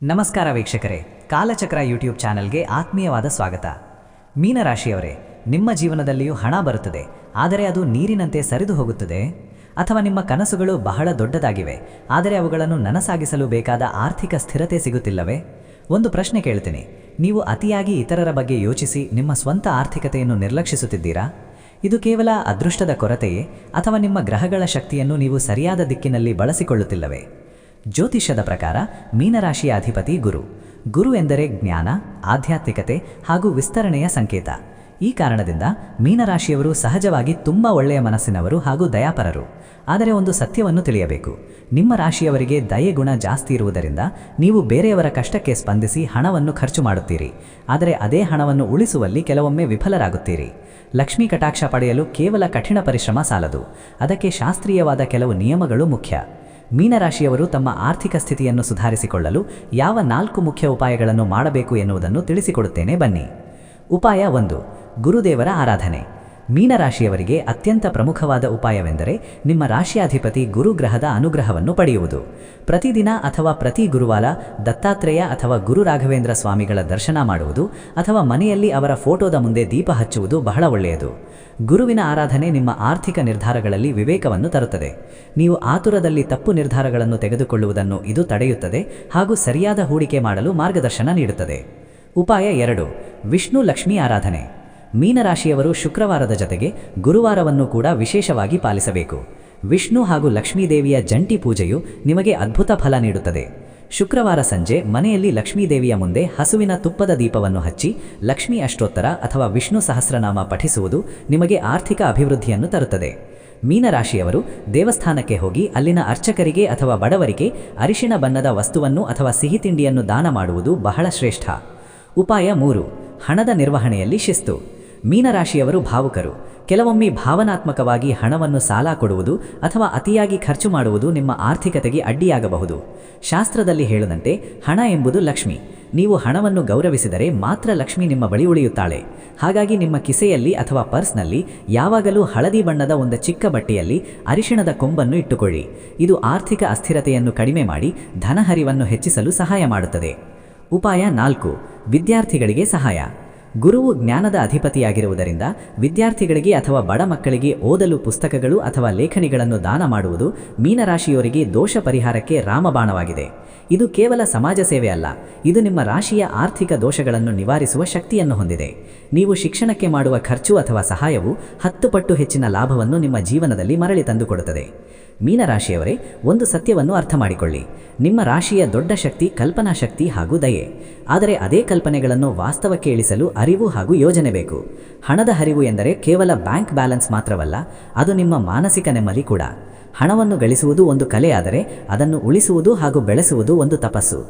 ನಮಸ್ಕಾರ ವೀಕ್ಷಕರೇ, ಕಾಲಚಕ್ರ ಯೂಟ್ಯೂಬ್ ಚಾನೆಲ್ಗೆ ಆತ್ಮೀಯವಾದ ಸ್ವಾಗತ. ಮೀನರಾಶಿಯವರೇ, ನಿಮ್ಮ ಜೀವನದಲ್ಲಿಯೂ ಹಣ ಬರುತ್ತದೆ, ಆದರೆ ಅದು ನೀರಿನಂತೆ ಸರಿದು ಹೋಗುತ್ತದೆ. ಅಥವಾ ನಿಮ್ಮ ಕನಸುಗಳು ಬಹಳ ದೊಡ್ಡದಾಗಿವೆ, ಆದರೆ ಅವುಗಳನ್ನು ನನಸಾಗಿಸಲು ಬೇಕಾದ ಆರ್ಥಿಕ ಸ್ಥಿರತೆ ಸಿಗುತ್ತಿಲ್ಲವೇ? ಒಂದು ಪ್ರಶ್ನೆ ಕೇಳ್ತೀನಿ, ನೀವು ಅತಿಯಾಗಿ ಇತರರ ಬಗ್ಗೆ ಯೋಚಿಸಿ ನಿಮ್ಮ ಸ್ವಂತ ಆರ್ಥಿಕತೆಯನ್ನು ನಿರ್ಲಕ್ಷಿಸುತ್ತಿದ್ದೀರಾ? ಇದು ಕೇವಲ ಅದೃಷ್ಟದ ಕೊರತೆಯೇ, ಅಥವಾ ನಿಮ್ಮ ಗ್ರಹಗಳ ಶಕ್ತಿಯನ್ನು ನೀವು ಸರಿಯಾದ ದಿಕ್ಕಿನಲ್ಲಿ ಬಳಸಿಕೊಳ್ಳುತ್ತಿಲ್ಲವೇ? ಜ್ಯೋತಿಷ್ಯದ ಪ್ರಕಾರ ಮೀನರಾಶಿಯ ಅಧಿಪತಿ ಗುರು. ಗುರು ಎಂದರೆ ಜ್ಞಾನ, ಆಧ್ಯಾತ್ಮಿಕತೆ ಹಾಗೂ ವಿಸ್ತರಣೆಯ ಸಂಕೇತ. ಈ ಕಾರಣದಿಂದ ಮೀನರಾಶಿಯವರು ಸಹಜವಾಗಿ ತುಂಬ ಒಳ್ಳೆಯ ಮನಸ್ಸಿನವರು ಹಾಗೂ ದಯಾಪರರು. ಆದರೆ ಒಂದು ಸತ್ಯವನ್ನು ತಿಳಿಯಬೇಕು, ನಿಮ್ಮ ರಾಶಿಯವರಿಗೆ ದಯೆ ಗುಣ ಜಾಸ್ತಿ ಇರುವುದರಿಂದ ನೀವು ಬೇರೆಯವರ ಕಷ್ಟಕ್ಕೆ ಸ್ಪಂದಿಸಿ ಹಣವನ್ನು ಖರ್ಚು ಮಾಡುತ್ತೀರಿ. ಆದರೆ ಅದೇ ಹಣವನ್ನು ಉಳಿಸುವಲ್ಲಿ ಕೆಲವೊಮ್ಮೆ ವಿಫಲರಾಗುತ್ತೀರಿ. ಲಕ್ಷ್ಮೀ ಕಟಾಕ್ಷ ಪಡೆಯಲು ಕೇವಲ ಕಠಿಣ ಪರಿಶ್ರಮ ಸಾಲದು, ಅದಕ್ಕೆ ಶಾಸ್ತ್ರೀಯವಾದ ಕೆಲವು ನಿಯಮಗಳು ಮುಖ್ಯ. ಮೀನರಾಶಿಯವರು ತಮ್ಮ ಆರ್ಥಿಕ ಸ್ಥಿತಿಯನ್ನು ಸುಧಾರಿಸಿಕೊಳ್ಳಲು ಯಾವ 4 ಮುಖ್ಯ ಉಪಾಯಗಳನ್ನು ಮಾಡಬೇಕು ಎನ್ನುವುದನ್ನು ತಿಳಿಸಿಕೊಡುತ್ತೇನೆ, ಬನ್ನಿ. ಉಪಾಯ 1. ಗುರುದೇವರ ಆರಾಧನೆ. ಮೀನರಾಶಿಯವರಿಗೆ ಅತ್ಯಂತ ಪ್ರಮುಖವಾದ ಉಪಾಯವೆಂದರೆ ನಿಮ್ಮ ರಾಶಿಯಾಧಿಪತಿ ಗುರು ಗ್ರಹದ ಅನುಗ್ರಹವನ್ನು ಪಡೆಯುವುದು. ಪ್ರತಿದಿನ ಅಥವಾ ಪ್ರತಿ ಗುರುವಾರ ದತ್ತಾತ್ರೇಯ ಅಥವಾ ಗುರು ರಾಘವೇಂದ್ರ ಸ್ವಾಮಿಗಳ ದರ್ಶನ ಮಾಡುವುದು ಅಥವಾ ಮನೆಯಲ್ಲಿ ಅವರ ಫೋಟೋದ ಮುಂದೆ ದೀಪ ಹಚ್ಚುವುದು ಬಹಳ ಒಳ್ಳೆಯದು. ಗುರುವಿನ ಆರಾಧನೆ ನಿಮ್ಮ ಆರ್ಥಿಕ ನಿರ್ಧಾರಗಳಲ್ಲಿ ವಿವೇಕವನ್ನು ತರುತ್ತದೆ. ನೀವು ಆತುರದಲ್ಲಿ ತಪ್ಪು ನಿರ್ಧಾರಗಳನ್ನು ತೆಗೆದುಕೊಳ್ಳುವುದನ್ನು ಇದು ತಡೆಯುತ್ತದೆ ಹಾಗೂ ಸರಿಯಾದ ಹೂಡಿಕೆ ಮಾಡಲು ಮಾರ್ಗದರ್ಶನ ನೀಡುತ್ತದೆ. ಉಪಾಯ 2. ವಿಷ್ಣು ಲಕ್ಷ್ಮೀ ಆರಾಧನೆ. ಮೀನರಾಶಿಯವರು ಶುಕ್ರವಾರದ ಜೊತೆಗೆ ಗುರುವಾರವನ್ನು ಕೂಡ ವಿಶೇಷವಾಗಿ ಪಾಲಿಸಬೇಕು. ವಿಷ್ಣು ಹಾಗೂ ಲಕ್ಷ್ಮೀದೇವಿಯ ಜಂಟಿ ಪೂಜೆಯು ನಿಮಗೆ ಅದ್ಭುತ ಫಲ ನೀಡುತ್ತದೆ. ಶುಕ್ರವಾರ ಸಂಜೆ ಮನೆಯಲ್ಲಿ ಲಕ್ಷ್ಮೀದೇವಿಯ ಮುಂದೆ ಹಸುವಿನ ತುಪ್ಪದ ದೀಪವನ್ನು ಹಚ್ಚಿ ಲಕ್ಷ್ಮೀ ಅಷ್ಟೋತ್ತರ ಅಥವಾ ವಿಷ್ಣು ಸಹಸ್ರನಾಮ ಪಠಿಸುವುದು ನಿಮಗೆ ಆರ್ಥಿಕ ಅಭಿವೃದ್ಧಿಯನ್ನು ತರುತ್ತದೆ. ಮೀನರಾಶಿಯವರು ದೇವಸ್ಥಾನಕ್ಕೆ ಹೋಗಿ ಅಲ್ಲಿನ ಅರ್ಚಕರಿಗೆ ಅಥವಾ ಬಡವರಿಗೆ ಅರಿಶಿಣ ಬಣ್ಣದ ವಸ್ತುವನ್ನು ಅಥವಾ ಸಿಹಿ ತಿಂಡಿಯನ್ನು ದಾನ ಮಾಡುವುದು ಬಹಳ ಶ್ರೇಷ್ಠ. ಉಪಾಯ 3. ಹಣದ ನಿರ್ವಹಣೆಯಲ್ಲಿ ಶಿಸ್ತು. ಮೀನರಾಶಿಯವರು ಭಾವುಕರು. ಕೆಲವೊಮ್ಮೆ ಭಾವನಾತ್ಮಕವಾಗಿ ಹಣವನ್ನು ಸಾಲ ಕೊಡುವುದು ಅಥವಾ ಅತಿಯಾಗಿ ಖರ್ಚು ಮಾಡುವುದು ನಿಮ್ಮ ಆರ್ಥಿಕತೆಗೆ ಅಡ್ಡಿಯಾಗಬಹುದು. ಶಾಸ್ತ್ರದಲ್ಲಿ ಹೇಳುವಂತೆ ಹಣ ಎಂಬುದು ಲಕ್ಷ್ಮಿ. ನೀವು ಹಣವನ್ನು ಗೌರವಿಸಿದರೆ ಮಾತ್ರ ಲಕ್ಷ್ಮಿ ನಿಮ್ಮ ಬಳಿ ಉಳಿಯುತ್ತಾಳೆ. ಹಾಗಾಗಿ ನಿಮ್ಮ ಕಿಸೆಯಲ್ಲಿ ಅಥವಾ ಪರ್ಸ್ನಲ್ಲಿ ಯಾವಾಗಲೂ ಹಳದಿ ಬಣ್ಣದ ಒಂದು ಚಿಕ್ಕ ಬಟ್ಟೆಯಲ್ಲಿ ಅರಿಶಿಣದ ಕೊಂಬನ್ನು ಇಟ್ಟುಕೊಳ್ಳಿ. ಇದು ಆರ್ಥಿಕ ಅಸ್ಥಿರತೆಯನ್ನು ಕಡಿಮೆ ಮಾಡಿ ಧನಹರಿವನ್ನು ಹೆಚ್ಚಿಸಲು ಸಹಾಯ ಮಾಡುತ್ತದೆ. ಉಪಾಯ 4. ವಿದ್ಯಾರ್ಥಿಗಳಿಗೆ ಸಹಾಯ. ಗುರುವು ಜ್ಞಾನದ ಅಧಿಪತಿಯಾಗಿರುವುದರಿಂದ ವಿದ್ಯಾರ್ಥಿಗಳಿಗೆ ಅಥವಾ ಬಡ ಮಕ್ಕಳಿಗೆ ಓದಲು ಪುಸ್ತಕಗಳು ಅಥವಾ ಲೇಖನಿಗಳನ್ನು ದಾನ ಮಾಡುವುದು ಮೀನರಾಶಿಯವರಿಗೆ ದೋಷ ಪರಿಹಾರಕ್ಕೆ ರಾಮಬಾಣವಾಗಿದೆ. ಇದು ಕೇವಲ ಸಮಾಜ ಸೇವೆ ಅಲ್ಲ, ಇದು ನಿಮ್ಮ ರಾಶಿಯ ಆರ್ಥಿಕ ದೋಷಗಳನ್ನು ನಿವಾರಿಸುವ ಶಕ್ತಿಯನ್ನು ಹೊಂದಿದೆ. ನೀವು ಶಿಕ್ಷಣಕ್ಕೆ ಮಾಡುವ ಖರ್ಚು ಅಥವಾ ಸಹಾಯವು 10 ಪಟ್ಟು ಹೆಚ್ಚಿನ ಲಾಭವನ್ನು ನಿಮ್ಮ ಜೀವನದಲ್ಲಿ ಮರಳಿ ತಂದುಕೊಡುತ್ತದೆ. ಮೀನರಾಶಿಯವರೇ, ಒಂದು ಸತ್ಯವನ್ನು ಅರ್ಥ ಮಾಡಿಕೊಳ್ಳಿ, ನಿಮ್ಮ ರಾಶಿಯ ದೊಡ್ಡ ಶಕ್ತಿ ಕಲ್ಪನಾ ಶಕ್ತಿ ಹಾಗೂ ದಯೆ. ಆದರೆ ಅದೇ ಕಲ್ಪನೆಗಳನ್ನು ವಾಸ್ತವಕ್ಕೆ ಇಳಿಸಲು ಅರಿವು ಹಾಗೂ ಯೋಜನೆ ಬೇಕು. ಹಣದ ಹರಿವು ಎಂದರೆ ಕೇವಲ ಬ್ಯಾಂಕ್ ಬ್ಯಾಲೆನ್ಸ್ ಮಾತ್ರವಲ್ಲ, ಅದು ನಿಮ್ಮ ಮಾನಸಿಕ ನೆಮ್ಮದಿ ಕೂಡ. ಹಣವನ್ನು ಗಳಿಸುವುದು ಒಂದು ಕಲೆಯಾದರೆ ಅದನ್ನು ಉಳಿಸುವುದು ಹಾಗೂ ಬೆಳೆಸುವುದು ಒಂದು ತಪಸ್ಸು.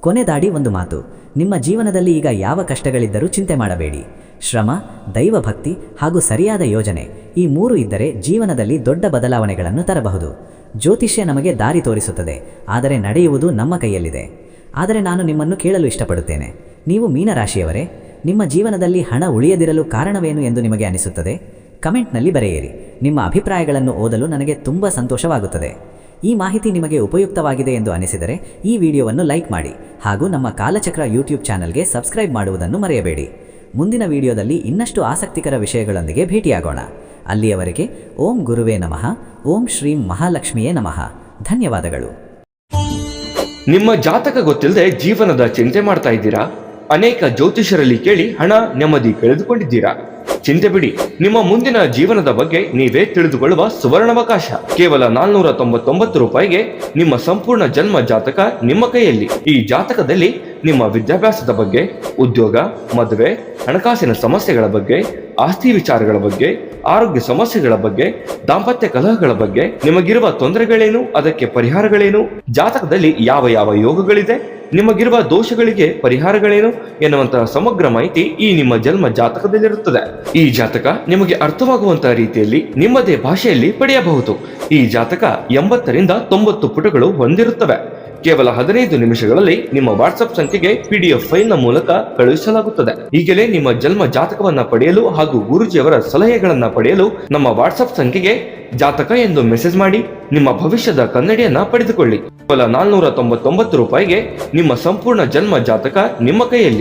ಕೊನೆದಾಡಿ ಒಂದು ಮಾತು, ನಿಮ್ಮ ಜೀವನದಲ್ಲಿ ಈಗ ಯಾವ ಕಷ್ಟಗಳಿದ್ದರೂ ಚಿಂತೆ ಮಾಡಬೇಡಿ. ಶ್ರಮ, ದೈವಭಕ್ತಿ ಹಾಗೂ ಸರಿಯಾದ ಯೋಜನೆ, ಈ 3 ಇದ್ದರೆ ಜೀವನದಲ್ಲಿ ದೊಡ್ಡ ಬದಲಾವಣೆಗಳನ್ನು ತರಬಹುದು. ಜ್ಯೋತಿಷ್ಯ ನಮಗೆ ದಾರಿ ತೋರಿಸುತ್ತದೆ, ಆದರೆ ನಡೆಯುವುದು ನಮ್ಮ ಕೈಯಲ್ಲಿದೆ. ಆದರೆ ನಾನು ನಿಮ್ಮನ್ನು ಕೇಳಲು ಇಷ್ಟಪಡುತ್ತೇನೆ, ನೀವು ಮೀನರಾಶಿಯವರೇ, ನಿಮ್ಮ ಜೀವನದಲ್ಲಿ ಹಣ ಉಳಿಯದಿರಲು ಕಾರಣವೇನು ಎಂದು ನಿಮಗೆ ಅನಿಸುತ್ತದೆ? ಕಮೆಂಟ್ನಲ್ಲಿ ಬರೆಯಿರಿ. ನಿಮ್ಮ ಅಭಿಪ್ರಾಯಗಳನ್ನು ಓದಲು ನನಗೆ ತುಂಬ ಸಂತೋಷವಾಗುತ್ತದೆ. ಈ ಮಾಹಿತಿ ನಿಮಗೆ ಉಪಯುಕ್ತವಾಗಿದೆ ಎಂದು ಅನಿಸಿದರೆ ಈ ವಿಡಿಯೋವನ್ನು ಲೈಕ್ ಮಾಡಿ ಹಾಗೂ ನಮ್ಮ ಕಾಲಚಕ್ರ ಯೂಟ್ಯೂಬ್ ಚಾನಲ್ಗೆ ಸಬ್ಸ್ಕ್ರೈಬ್ ಮಾಡುವುದನ್ನು ಮರೆಯಬೇಡಿ. ಮುಂದಿನ ವಿಡಿಯೋದಲ್ಲಿ ಇನ್ನಷ್ಟು ಆಸಕ್ತಿಕರ ವಿಷಯಗಳೊಂದಿಗೆ ಭೇಟಿಯಾಗೋಣ. ಅಲ್ಲಿಯವರೆಗೆ ಓಂ ಗುರುವೇ ನಮಃ, ಓಂ ಶ್ರೀಂ ಮಹಾಲಕ್ಷ್ಮಿಯೇ ನಮಃ. ಧನ್ಯವಾದಗಳು. ನಿಮ್ಮ ಜಾತಕ ಗೊತ್ತಿಲ್ಲದೆ ಜೀವನದ ಚಿಂತೆ ಮಾಡ್ತಾ ಇದ್ದೀರಾ? ಅನೇಕ ಜ್ಯೋತಿಷರಲ್ಲಿ ಕೇಳಿ ಹಣ ನೆಮ್ಮದಿ ಕಳೆದುಕೊಂಡಿದ್ದೀರಾ? ಚಿಂತೆ ಬಿಡಿ, ನಿಮ್ಮ ಮುಂದಿನ ಜೀವನದ ಬಗ್ಗೆ ನೀವೇ ತಿಳಿದುಕೊಳ್ಳುವ ಸುವರ್ಣಾವಕಾಶ. ಕೇವಲ 499 ರೂಪಾಯಿಗೆ ನಿಮ್ಮ ಸಂಪೂರ್ಣ ಜನ್ಮ ಜಾತಕ ನಿಮ್ಮ ಕೈಯಲ್ಲಿ. ಈ ಜಾತಕದಲ್ಲಿ ನಿಮ್ಮ ವಿದ್ಯಾಭ್ಯಾಸದ ಬಗ್ಗೆ, ಉದ್ಯೋಗ, ಮದುವೆ, ಹಣಕಾಸಿನ ಸಮಸ್ಯೆಗಳ ಬಗ್ಗೆ, ಆಸ್ತಿ ವಿಚಾರಗಳ ಬಗ್ಗೆ, ಆರೋಗ್ಯ ಸಮಸ್ಯೆಗಳ ಬಗ್ಗೆ, ದಾಂಪತ್ಯ ಕಲಹಗಳ ಬಗ್ಗೆ, ನಿಮಗಿರುವ ತೊಂದರೆಗಳೇನು, ಅದಕ್ಕೆ ಪರಿಹಾರಗಳೇನು, ಜಾತಕದಲ್ಲಿ ಯಾವ ಯಾವ ಯೋಗಗಳಿದೆ, ನಿಮಗಿರುವ ದೋಷಗಳಿಗೆ ಪರಿಹಾರಗಳೇನು ಎನ್ನುವಂತಹ ಸಮಗ್ರ ಮಾಹಿತಿ ಈ ನಿಮ್ಮ ಜನ್ಮ ಜಾತಕದಲ್ಲಿರುತ್ತದೆ. ಈ ಜಾತಕ ನಿಮಗೆ ಅರ್ಥವಾಗುವಂತಹ ರೀತಿಯಲ್ಲಿ ನಿಮ್ಮದೇ ಭಾಷೆಯಲ್ಲಿ ಪಡೆಯಬಹುದು. ಈ ಜಾತಕ 80 ರಿಂದ 90 ಪುಟಗಳು ಹೊಂದಿರುತ್ತವೆ. ಕೇವಲ 15 ನಿಮಿಷಗಳಲ್ಲಿ ನಿಮ್ಮ ವಾಟ್ಸ್ಆಪ್ ಸಂಖ್ಯೆಗೆ PDF ಫೈಲ್ ನ ಮೂಲಕ ಕಳುಹಿಸಲಾಗುತ್ತದೆ. ಈಗಲೇ ನಿಮ್ಮ ಜನ್ಮ ಜಾತಕವನ್ನ ಪಡೆಯಲು ಹಾಗೂ ಗುರೂಜಿಯವರ ಸಲಹೆಗಳನ್ನ ಪಡೆಯಲು ನಮ್ಮ ವಾಟ್ಸ್ಆಪ್ ಸಂಖ್ಯೆಗೆ ಜಾತಕ ಎಂದು ಮೆಸೇಜ್ ಮಾಡಿ ನಿಮ್ಮ ಭವಿಷ್ಯದ ಕನ್ನಡಿಯನ್ನ ಪಡೆದುಕೊಳ್ಳಿ. ಕೇವಲ 499 ರೂಪಾಯಿಗೆ ನಿಮ್ಮ ಸಂಪೂರ್ಣ ಜನ್ಮ ಜಾತಕ ನಿಮ್ಮ ಕೈಯಲ್ಲಿ.